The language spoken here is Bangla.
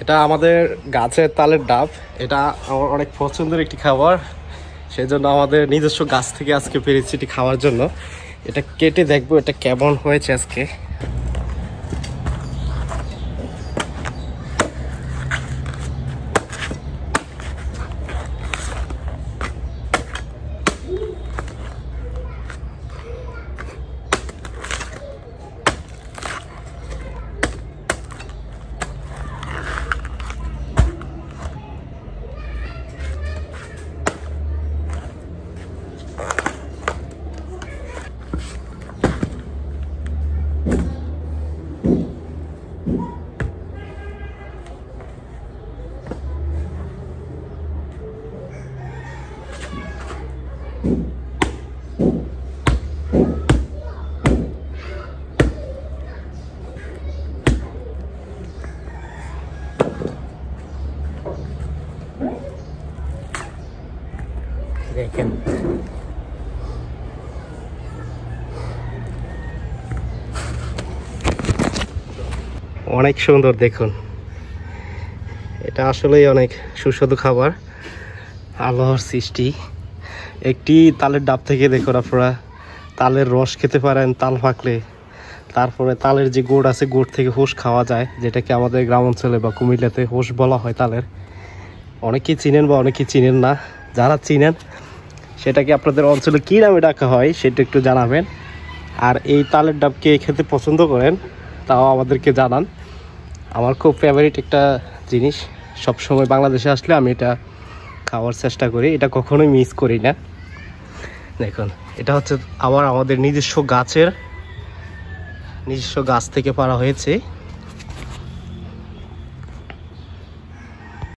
এটা আমাদের গাছের তালের ডাব। এটা আমার অনেক পছন্দের একটি খাবার, সেই জন্য আমাদের নিজস্ব গাছ থেকে আজকে পেরেছি এটি খাওয়ার জন্য। এটা কেটে দেখবো এটা কেমন হয়েছে আজকে। দেখেন অনেক সুন্দর, দেখুন এটা আসলেই অনেক সুস্বাদু খাবার, আল্লাহর সৃষ্টি। একটি তালের ডাব থেকে দেখুন আপনারা তালের রস খেতে পারেন তাল পাকলে। তারপরে তালের যে গুড় আছে, গুড় থেকে হোস খাওয়া যায়, যেটাকে আমাদের গ্রাম অঞ্চলে বা কুমিল্লাতে হোস বলা হয় তালের। অনেকেই চিনেন বা অনেকেই চিনেন না। যারা চিনেন সেটাকে আপনাদের অঞ্চলে কী নামে ডাকা হয় সেটা একটু জানাবেন। আর এই তালের ডাবকে খেতে পছন্দ করেন তাও আমাদেরকে জানান। আমার খুব ফেভারিট একটা জিনিস, সবসময় বাংলাদেশে আসলে আমি এটা খাওয়ার চেষ্টা করি, এটা কখনোই মিস করি না। দেখুন এটা হচ্ছে আমাদের নিজস্ব গাছ থেকে পাড়া হয়েছে।